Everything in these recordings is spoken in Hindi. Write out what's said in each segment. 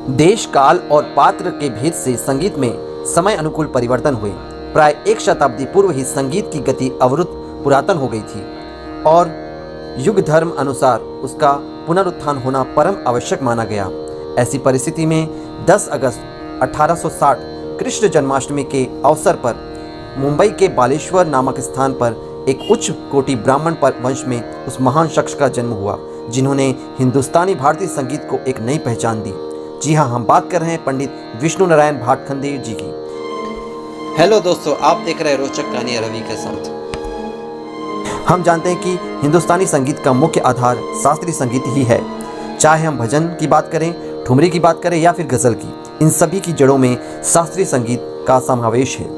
देश, काल और पात्र के भेद से संगीत में समय अनुकूल परिवर्तन हुए। प्राय एक शताब्दी पूर्व ही संगीत की गति अवरुद्ध पुरातन हो गई थी और युग धर्म अनुसार उसका पुनरुत्थान होना परम आवश्यक माना गया। ऐसी परिस्थिति में 10 अगस्त 1860 कृष्ण जन्माष्टमी के अवसर पर मुंबई के बालेश्वर नामक स्थान पर एक उच्च कोटि ब्राह्मण वंश में उस महान शख्स का जन्म हुआ जिन्होंने हिंदुस्तानी भारतीय संगीत को एक नई पहचान दी। जी हाँ, हम बात कर रहे हैं पंडित विष्णु नारायण भातखंडे जी की। हेलो दोस्तों, आप देख रहे हैं रोचक कहानी रवि के साथ। हम जानते हैं कि हिंदुस्तानी संगीत का मुख्य आधार शास्त्रीय संगीत ही है। चाहे हम भजन की बात करें, ठुमरी की बात करें या फिर गज़ल की, इन सभी की जड़ों में शास्त्रीय संगीत का समावेश है।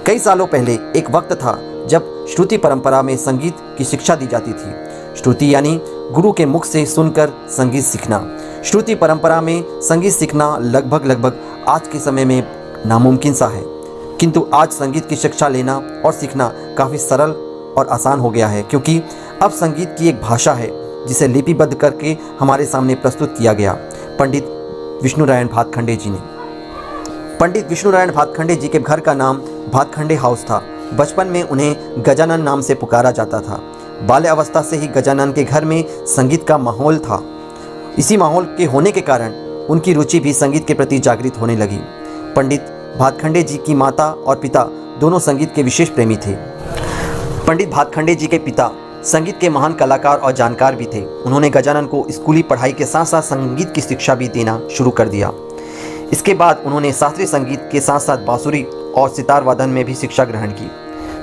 कई सालों पहले एक वक्त था जब श्रुति परंपरा में संगीत की शिक्षा दी जाती थी। श्रुति यानी गुरु के मुख से सुनकर संगीत सीखना। श्रुति परंपरा में संगीत सीखना लगभग आज के समय में नामुमकिन सा है, किंतु आज संगीत की शिक्षा लेना और सीखना काफ़ी सरल और आसान हो गया है, क्योंकि अब संगीत की एक भाषा है जिसे लिपिबद्ध करके हमारे सामने प्रस्तुत किया गया पंडित विष्णु नारायण भातखंडे जी ने। पंडित विष्णु नारायण भातखंडे जी के घर का नाम भातखंडे हाउस था। बचपन में उन्हें गजानन नाम से पुकारा जाता था। बाल्य अवस्था से ही गजानन के घर में संगीत का माहौल था। इसी माहौल के होने के कारण उनकी रुचि भी संगीत के प्रति जागृत होने लगी। पंडित भातखंडे जी की माता और पिता दोनों संगीत के विशेष प्रेमी थे। पंडित भातखंडे जी के पिता संगीत के महान कलाकार और जानकार भी थे। उन्होंने गजानन को स्कूली पढ़ाई के साथ साथ संगीत की शिक्षा भी देना शुरू कर दिया। इसके बाद उन्होंने शास्त्रीय संगीत के साथ साथ बांसुरी और सितार वादन में भी शिक्षा ग्रहण की।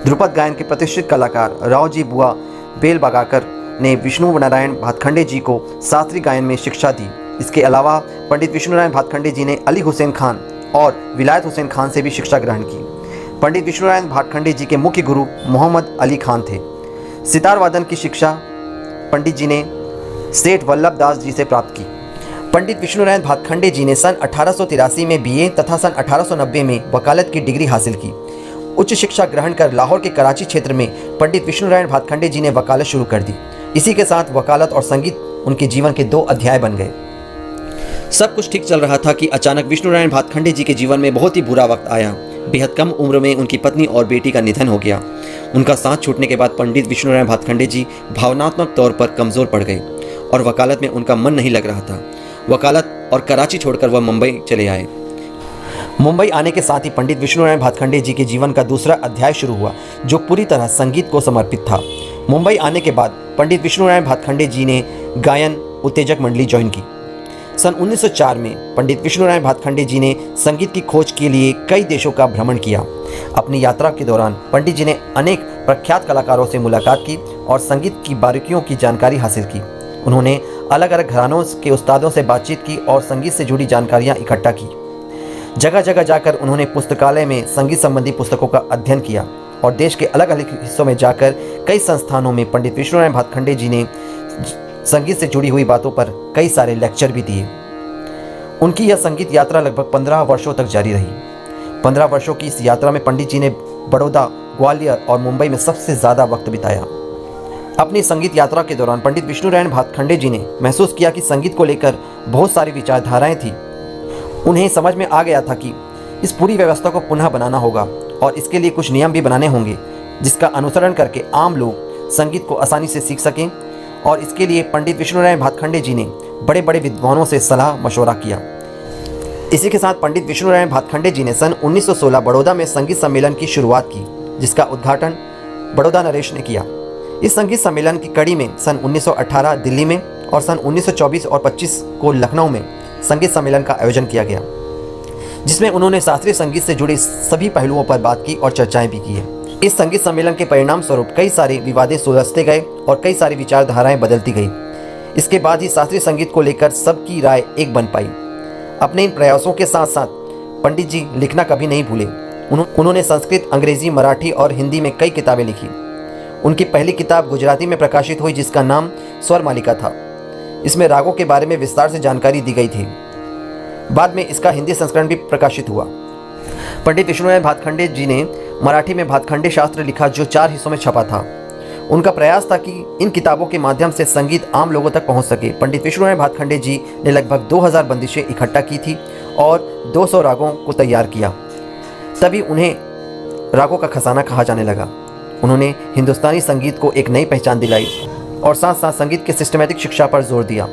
ध्रुपद गायन के प्रतिष्ठित कलाकार राव जी बुआ बेलबागाकर ने विष्णु नारायण भातखंडे जी को शास्त्रीय गायन में शिक्षा दी। इसके अलावा पंडित विष्णु नारायण भातखंडे जी ने अली हुसैन खान और विलायत हुसैन खान से भी शिक्षा ग्रहण की। पंडित विष्णु नारायण भातखंडे जी के मुख्य गुरु मोहम्मद अली खान थे। सितार वादन की शिक्षा पंडित जी ने सेठ वल्लभ दास जी से प्राप्त की। पंडित विष्णु नारायण भातखंडे जी ने सन 1883 में बीए तथा सन 1890 में वकालत की डिग्री हासिल की। उच्च शिक्षा ग्रहण कर लाहौर के कराची क्षेत्र में पंडित विष्णु नारायण भातखंडे जी ने वकालत शुरू कर दी। इसी के साथ वकालत और संगीत उनके जीवन के 2 अध्याय बन गए। सब कुछ ठीक चल रहा था कि अचानक विष्णु नारायण भातखंडे जी के जीवन में बहुत ही बुरा वक्त आया। बेहद कम उम्र में उनकी पत्नी और बेटी का निधन हो गया। उनका साथ छूटने के बाद पंडित विष्णु नारायण भातखंडे जी भावनात्मक तौर पर कमज़ोर पड़ गए और वकालत में उनका मन नहीं लग रहा था। वकालत और कराची छोड़कर वह मुंबई चले आए। मुंबई आने के साथ ही पंडित विष्णु नारायण भातखंडे जी के जीवन का दूसरा अध्याय शुरू हुआ, जो पूरी तरह संगीत को समर्पित था। मुंबई आने के बाद पंडित विष्णु नारायण भातखंडे जी ने गायन उत्तेजक मंडली ज्वाइन की। सन 1904 में पंडित विष्णु नारायण भातखंडे जी ने संगीत की खोज के लिए कई देशों का भ्रमण किया। अपनी यात्रा के दौरान पंडित जी ने अनेक प्रख्यात कलाकारों से मुलाकात की और संगीत की बारीकियों की जानकारी हासिल की। उन्होंने अलग अलग घरानों के उस्तादों से बातचीत की और संगीत से जुड़ी जानकारियाँ इकट्ठा की। जगह जगह जाकर उन्होंने पुस्तकालय में संगीत संबंधी पुस्तकों का अध्ययन किया और देश के अलग अलग हिस्सों में जाकर कई संस्थानों में पंडित विष्णु नारायण भातखंडे जी ने संगीत से जुड़ी हुई बातों पर कई सारे लेक्चर भी दिए। उनकी यह संगीत यात्रा लगभग 15 वर्षों तक जारी रही। 15 वर्षों की इस यात्रा में पंडित जी ने बड़ौदा, ग्वालियर और मुंबई में सबसे ज़्यादा वक्त बिताया। अपनी संगीत यात्रा के दौरान पंडित विष्णु नारायण भातखंडे जी ने महसूस किया कि संगीत को लेकर बहुत सारी विचारधाराएं थी। उन्हें समझ में आ गया था कि इस पूरी व्यवस्था को पुनः बनाना होगा और इसके लिए कुछ नियम भी बनाने होंगे, जिसका अनुसरण करके आम लोग संगीत को आसानी से सीख सकें। और इसके लिए पंडित विष्णु नारायण भातखंडे जी ने बड़े बड़े विद्वानों से सलाह मशवरा किया। इसी के साथ पंडित विष्णु नारायण भातखंडे जी ने सन 1916 बड़ौदा में संगीत सम्मेलन की शुरुआत की, जिसका उद्घाटन बड़ौदा नरेश ने किया। इस संगीत सम्मेलन की कड़ी में सन 1918 दिल्ली में और सन 1924 और 25 को लखनऊ में संगीत सम्मेलन का आयोजन किया गया, जिसमें उन्होंने शास्त्रीय संगीत से जुड़े सभी पहलुओं पर बात की और चर्चाएं भी की है। इस संगीत सम्मेलन के परिणाम स्वरूप कई सारे विवादें सुलझते गए और कई सारी विचारधाराएं बदलती गई। इसके बाद ही शास्त्रीय संगीत को लेकर सबकी राय एक बन पाई। अपने इन प्रयासों के साथ साथ पंडित जी लिखना कभी नहीं भूले। उन्होंने संस्कृत, अंग्रेजी, मराठी और हिंदी में कई किताबें लिखी। उनकी पहली किताब गुजराती में प्रकाशित हुई, जिसका नाम स्वर मालिका था। इसमें रागों के बारे में विस्तार से जानकारी दी गई थी। बाद में इसका हिंदी संस्करण भी प्रकाशित हुआ। पंडित विष्णु नारायण भातखंडे जी ने मराठी में भातखंडे शास्त्र लिखा, जो 4 हिस्सों में छपा था। उनका प्रयास था कि इन किताबों के माध्यम से संगीत आम लोगों तक पहुंच सके। पंडित विष्णुनारायण भातखंडे जी ने लगभग 2000 बंदिशें इकट्ठा की थी और 200 रागों को तैयार किया। तभी उन्हें रागों का खजाना कहा जाने लगा। उन्होंने हिंदुस्तानी संगीत को एक नई पहचान दिलाई और साथ साथ संगीत के सिस्टमैटिक शिक्षा पर जोर दिया।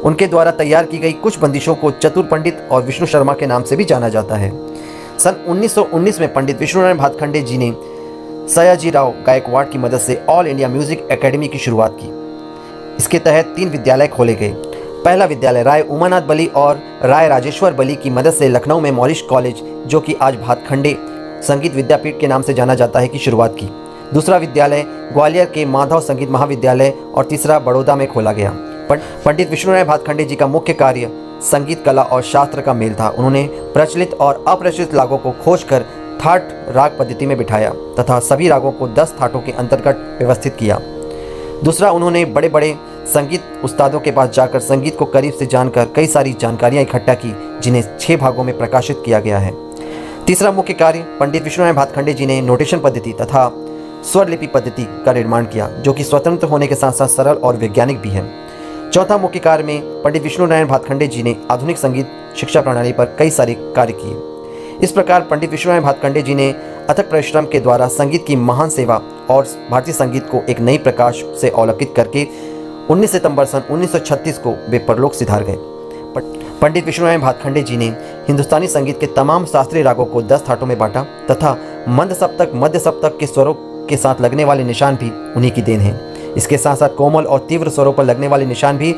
उनके द्वारा तैयार की गई कुछ बंदिशों को चतुर पंडित और विष्णु शर्मा के नाम से भी जाना जाता है। सन 1919 में पंडित विष्णुनारायण भातखंडे जी ने सयाजीराव गायकवाड़ की मदद से ऑल इंडिया म्यूजिक एकेडमी की शुरुआत की। इसके तहत 3 विद्यालय खोले गए। पहला विद्यालय राय उमानाथ बली और राय राजेश्वर बली की मदद से लखनऊ में मॉरिश कॉलेज, जो कि आज भातखंडे संगीत विद्यापीठ के नाम से जाना जाता है, की शुरुआत की। दूसरा विद्यालय ग्वालियर के माधव संगीत महाविद्यालय और तीसरा बड़ौदा में खोला गया। पंडित विष्णुनारायण भातखंडे जी का मुख्य कार्य संगीत कला और शास्त्र का मेल था। उन्होंने प्रचलित और अप्रचलित रागों को खोजकर थाट राग पद्धति में बिठाया तथा सभी रागों को 10 थाटों के अंतर्गत व्यवस्थित किया। दूसरा, उन्होंने बड़े बड़े संगीत उस्तादों के पास जाकर संगीत को करीब से जानकर कई सारी जानकारियां इकट्ठा की, जिन्हें 6 भागों में प्रकाशित किया गया है। तीसरा मुख्य कार्य, पंडित विष्णुनारायण भातखंडे जी ने नोटेशन पद्धति तथा स्वर लिपि पद्धति का निर्माण किया, जो कि स्वतंत्र होने के साथ साथ सरल और वैज्ञानिक भी है। चौथा मुख्य कार्य में पंडित विष्णुनारायण भातखंडे जी ने आधुनिक संगीत शिक्षा प्रणाली पर कई सारे कार्य किए। इस प्रकार पंडित विष्णुनारायण भातखंडे जी ने अथक परिश्रम के द्वारा संगीत की महान सेवा और भारतीय संगीत को एक नई प्रकाश से अवलोकित करके 19 सितंबर सन 1936 को वे परलोक सिधार गए। पंडित विष्णुनारायण भातखंडे जी ने हिंदुस्तानी संगीत के तमाम शास्त्रीय रागों को 10 थाटों में बांटा तथा मंद सप्तक, मध्य सप्तक के स्वरों के साथ लगने वाले निशान भी उन्हीं की देन है। इसके साथ साथ कोमल और तीव्र स्वरों पर लगने वाले निशान भी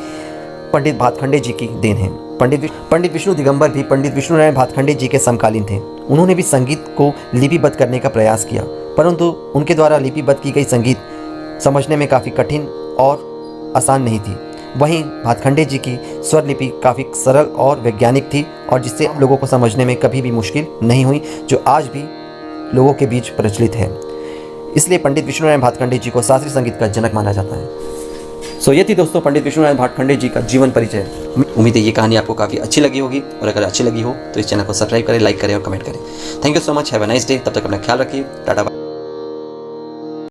पंडित भातखंडे जी की देन है। पंडित विष्णु दिगंबर भी पंडित विष्णुनारायण भातखंडे जी के समकालीन थे। उन्होंने भी संगीत को लिपिबद्ध करने का प्रयास किया, परंतु उनके द्वारा लिपिबद्ध की गई संगीत समझने में काफ़ी कठिन और आसान नहीं थी। वहीं भातखंडे जी की स्वर लिपि काफ़ी सरल और वैज्ञानिक थी और जिससे लोगों को समझने में कभी भी मुश्किल नहीं हुई, जो आज भी लोगों के बीच प्रचलित है। इसलिए पंडित विष्णुनारायण भातखंडे जी को शास्त्रीय संगीत का जनक माना जाता है। सो ये थी दोस्तों पंडित विष्णुनारायण भातखंडे जी का जीवन परिचय। उम्मीद है ये कहानी आपको काफ़ी अच्छी लगी होगी, और अगर अच्छी लगी हो तो इस चैनल को सब्सक्राइब करें, लाइक करें और कमेंट करें। Thank you so much, have a nice day. तब तक अपना ख्याल रखिए। टाटा।